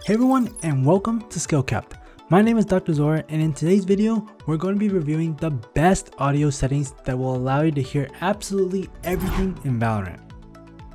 Hey everyone, and welcome to SkillCapped. My name is Dr. Zora, and in today's video, we're going to be reviewing the best audio settings that will allow you to hear absolutely everything in Valorant.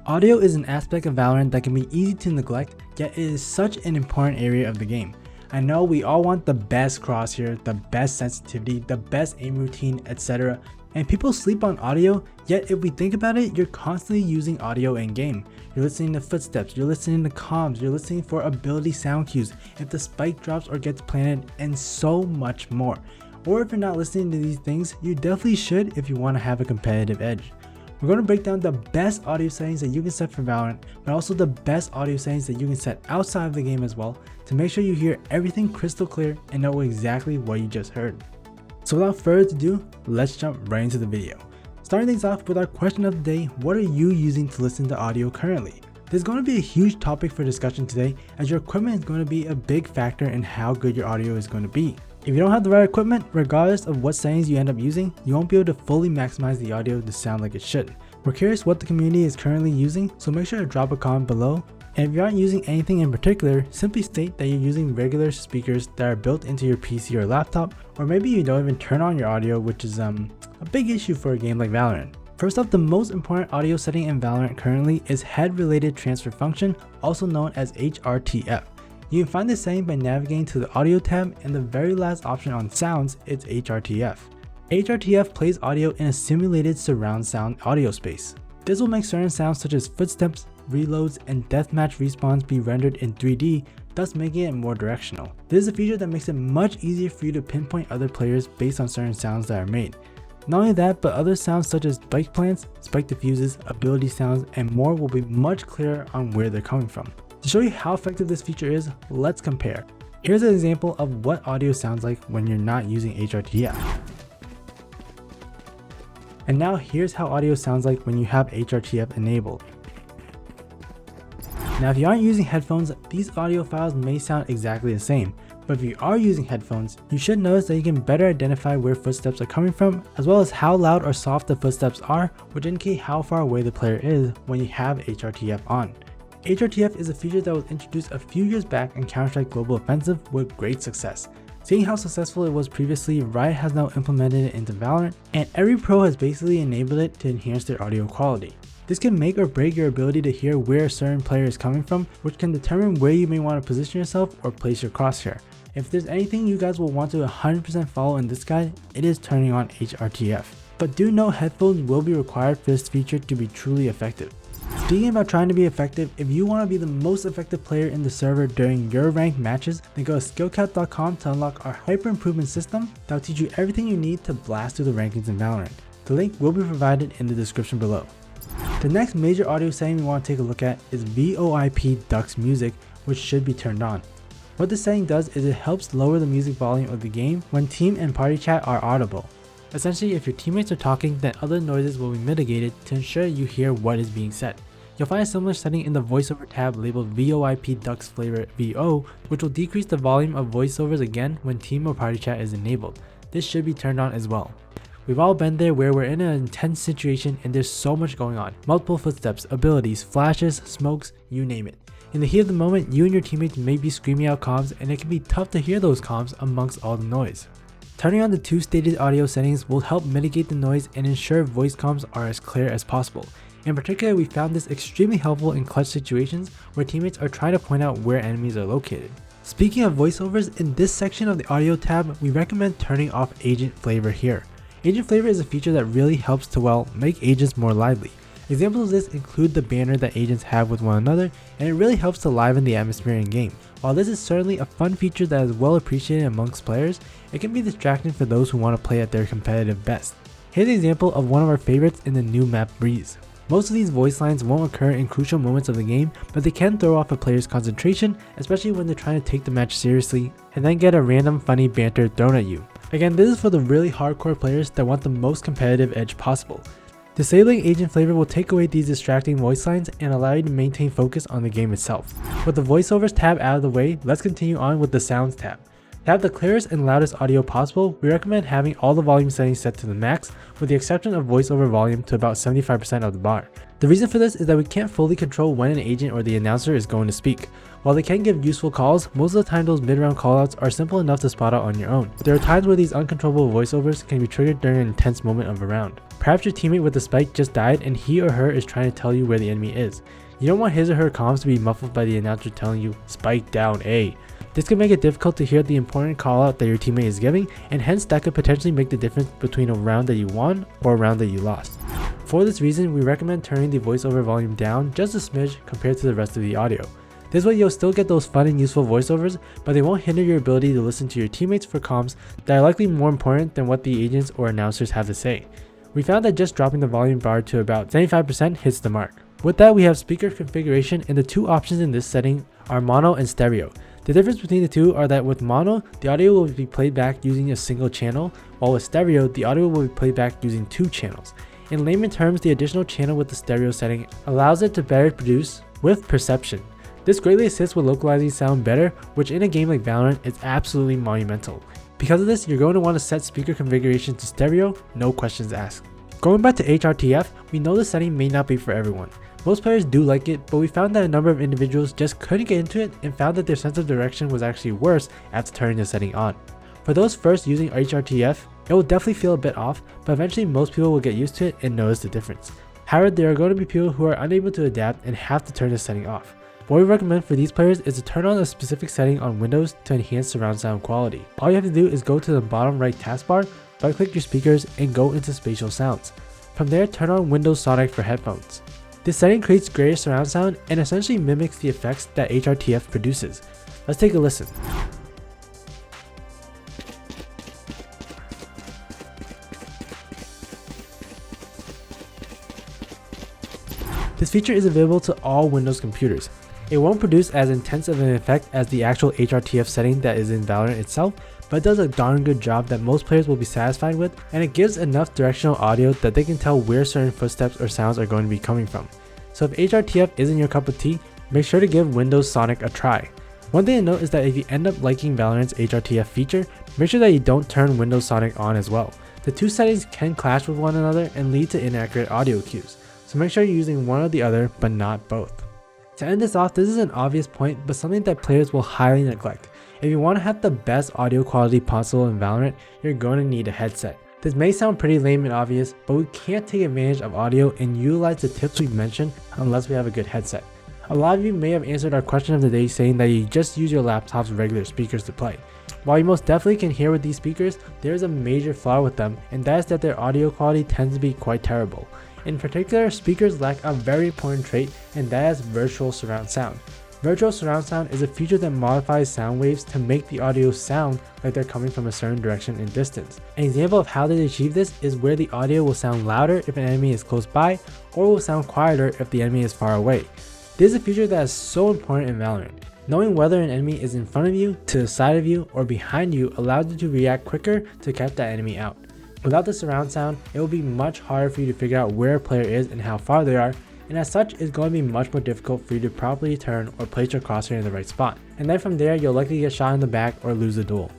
Audio is an aspect of Valorant that can be easy to neglect, yet it is such an important area of the game. I know we all want the best crosshair, the best sensitivity, the best aim routine, etc. And people sleep on audio, yet if we think about it, you're constantly using audio in game. You're listening to footsteps, you're listening to comms, you're listening for ability sound cues, if the spike drops or gets planted, and so much more. Or if you're not listening to these things, you definitely should if you want to have a competitive edge. We're going to break down the best audio settings that you can set for Valorant, but also the best audio settings that you can set outside of the game as well, to make sure you hear everything crystal clear and know exactly what you just heard. So without further ado, let's jump right into the video. Starting things off with our question of the day, what are you using to listen to audio currently? There's going to be a huge topic for discussion today, as your equipment is going to be a big factor in how good your audio is going to be. If you don't have the right equipment, regardless of what settings you end up using, you won't be able to fully maximize the audio to sound like it should. We're curious what the community is currently using, so make sure to drop a comment below. And if you aren't using anything in particular, simply state that you're using regular speakers that are built into your PC or laptop, or maybe you don't even turn on your audio, which is a big issue for a game like Valorant. First off, the most important audio setting in Valorant currently is head related transfer function, also known as HRTF. You can find this setting by navigating to the audio tab, and the very last option on sounds is HRTF. HRTF plays audio in a simulated surround sound audio space. This will make certain sounds such as footsteps, reloads, and deathmatch respawns be rendered in 3D, thus making it more directional. This is a feature that makes it much easier for you to pinpoint other players based on certain sounds that are made. Not only that, but other sounds such as spike plants, spike diffuses, ability sounds, and more will be much clearer on where they're coming from. To show you how effective this feature is, let's compare. Here's an example of what audio sounds like when you're not using HRTF. And now here's how audio sounds like when you have HRTF enabled. Now if you aren't using headphones, these audio files may sound exactly the same, but if you are using headphones, you should notice that you can better identify where footsteps are coming from, as well as how loud or soft the footsteps are, which indicate how far away the player is when you have HRTF on. HRTF is a feature that was introduced a few years back in Counter-Strike Global Offensive with great success. Seeing how successful it was previously, Riot has now implemented it into Valorant, and every pro has basically enabled it to enhance their audio quality. This can make or break your ability to hear where a certain player is coming from, which can determine where you may want to position yourself or place your crosshair. If there's anything you guys will want to 100% follow in this guide, it is turning on HRTF. But do know headphones will be required for this feature to be truly effective. Speaking about trying to be effective, if you want to be the most effective player in the server during your ranked matches, then go to skillcapped.com to unlock our hyper improvement system that will teach you everything you need to blast through the rankings in Valorant. The link will be provided in the description below. The next major audio setting we want to take a look at is VOIP Ducks music, which should be turned on. What this setting does is it helps lower the music volume of the game when team and party chat are audible. Essentially, if your teammates are talking, then other noises will be mitigated to ensure you hear what is being said. You'll find a similar setting in the voiceover tab labeled VOIP Ducks Flavor VO, which will decrease the volume of voiceovers again when team or party chat is enabled. This should be turned on as well. We've all been there where we're in an intense situation and there's so much going on. Multiple footsteps, abilities, flashes, smokes, you name it. In the heat of the moment, you and your teammates may be screaming out comms, and it can be tough to hear those comms amongst all the noise. Turning on the two stated audio settings will help mitigate the noise and ensure voice comms are as clear as possible. In particular, we found this extremely helpful in clutch situations where teammates are trying to point out where enemies are located. Speaking of voiceovers, in this section of the audio tab, we recommend turning off agent flavor here. Agent flavor is a feature that really helps to, make agents more lively. Examples of this include the banter that agents have with one another, and it really helps to liven the atmosphere in game. While this is certainly a fun feature that is well appreciated amongst players, it can be distracting for those who want to play at their competitive best. Here's an example of one of our favorites in the new map Breeze. Most of these voice lines won't occur in crucial moments of the game, but they can throw off a player's concentration, especially when they're trying to take the match seriously, and then get a random funny banter thrown at you. Again, this is for the really hardcore players that want the most competitive edge possible. Disabling agent flavor will take away these distracting voice lines and allow you to maintain focus on the game itself. With the voiceovers tab out of the way, let's continue on with the sounds tab. To have the clearest and loudest audio possible, we recommend having all the volume settings set to the max, with the exception of voiceover volume to about 75% of the bar. The reason for this is that we can't fully control when an agent or the announcer is going to speak. While they can give useful calls, most of the time those mid-round callouts are simple enough to spot out on your own. But there are times where these uncontrollable voiceovers can be triggered during an intense moment of a round. Perhaps your teammate with the spike just died and he or her is trying to tell you where the enemy is. You don't want his or her comms to be muffled by the announcer telling you, "Spike down A." This can make it difficult to hear the important call out that your teammate is giving, and hence that could potentially make the difference between a round that you won or a round that you lost. For this reason, we recommend turning the voiceover volume down just a smidge compared to the rest of the audio. This way you'll still get those fun and useful voiceovers, but they won't hinder your ability to listen to your teammates for comms that are likely more important than what the agents or announcers have to say. We found that just dropping the volume bar to about 75% hits the mark. With that, we have speaker configuration, and the two options in this setting are mono and stereo. The difference between the two are that with mono, the audio will be played back using a single channel, while with stereo, the audio will be played back using two channels. In layman terms, the additional channel with the stereo setting allows it to better produce with perception. This greatly assists with localizing sound better, which in a game like Valorant is absolutely monumental. Because of this, you're going to want to set speaker configuration to stereo, no questions asked. Going back to HRTF, we know the setting may not be for everyone. Most players do like it, but we found that a number of individuals just couldn't get into it and found that their sense of direction was actually worse after turning the setting on. For those first using HRTF, it will definitely feel a bit off, but eventually most people will get used to it and notice the difference. However, there are going to be people who are unable to adapt and have to turn the setting off. What we recommend for these players is to turn on a specific setting on Windows to enhance surround sound quality. All you have to do is go to the bottom right taskbar, right click your speakers, and go into spatial sounds. From there, turn on Windows Sonic for headphones. This setting creates greater surround sound and essentially mimics the effects that HRTF produces. Let's take a listen. This feature is available to all Windows computers. It won't produce as intense of an effect as the actual HRTF setting that is in Valorant itself, but it does a darn good job that most players will be satisfied with, and it gives enough directional audio that they can tell where certain footsteps or sounds are going to be coming from. So if HRTF isn't your cup of tea, make sure to give Windows Sonic a try. One thing to note is that if you end up liking Valorant's HRTF feature, make sure that you don't turn Windows Sonic on as well. The two settings can clash with one another and lead to inaccurate audio cues, so make sure you're using one or the other, but not both. To end this off, this is an obvious point, but something that players will highly neglect. If you want to have the best audio quality possible in Valorant, you're going to need a headset. This may sound pretty lame and obvious, but we can't take advantage of audio and utilize the tips we've mentioned unless we have a good headset. A lot of you may have answered our question of the day saying that you just use your laptop's regular speakers to play. While you most definitely can hear with these speakers, there is a major flaw with them, and that is that their audio quality tends to be quite terrible. In particular, speakers lack a very important trait, and that is virtual surround sound. Virtual surround sound is a feature that modifies sound waves to make the audio sound like they're coming from a certain direction and distance. An example of how they achieve this is where the audio will sound louder if an enemy is close by, or will sound quieter if the enemy is far away. This is a feature that is so important in Valorant. Knowing whether an enemy is in front of you, to the side of you, or behind you allows you to react quicker to catch that enemy out. Without the surround sound, it will be much harder for you to figure out where a player is and how far they are, and as such, it's going to be much more difficult for you to properly turn or place your crosshair in the right spot. And then from there, you'll likely get shot in the back or lose the duel.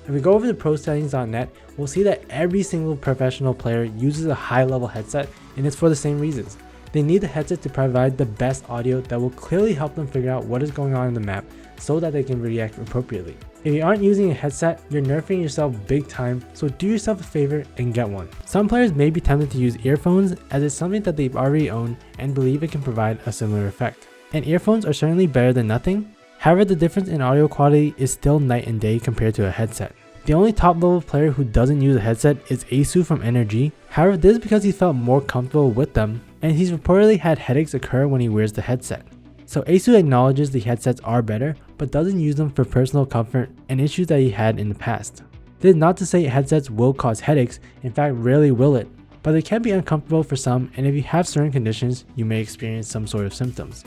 If we go over to prosettings.net, we'll see that every single professional player uses a high-level headset, and it's for the same reasons. They need the headset to provide the best audio that will clearly help them figure out what is going on in the map so that they can react appropriately. If you aren't using a headset, you're nerfing yourself big time, so do yourself a favor and get one. Some players may be tempted to use earphones as it's something that they've already owned and believe it can provide a similar effect. And earphones are certainly better than nothing, however the difference in audio quality is still night and day compared to a headset. The only top level player who doesn't use a headset is aceu from NRG, however this is because he felt more comfortable with them, and he's reportedly had headaches occur when he wears the headset. So aceu acknowledges the headsets are better, but doesn't use them for personal comfort and issues that he had in the past. This is not to say headsets will cause headaches, in fact rarely will it, but they can be uncomfortable for some, and if you have certain conditions, you may experience some sort of symptoms.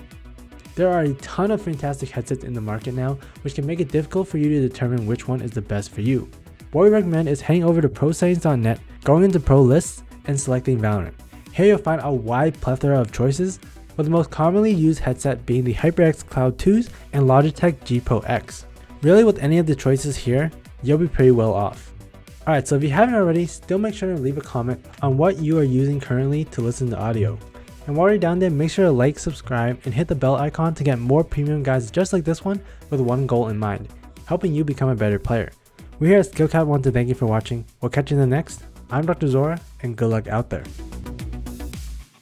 There are a ton of fantastic headsets in the market now, which can make it difficult for you to determine which one is the best for you. What we recommend is heading over to prosettings.net, going into Pro Lists, and selecting Valorant. Here you'll find a wide plethora of choices, with the most commonly used headset being the HyperX Cloud 2s and Logitech G Pro X. Really with any of the choices here, you'll be pretty well off. Alright, so if you haven't already, still make sure to leave a comment on what you are using currently to listen to audio. And And while you're down there, make sure to like, subscribe, and hit the bell icon to get more premium guides just like this one with one goal in mind, helping you become a better player. We here at SkillCapped want to thank you for watching. We'll catch you in the next. I'm Dr. Zora, and good luck out there.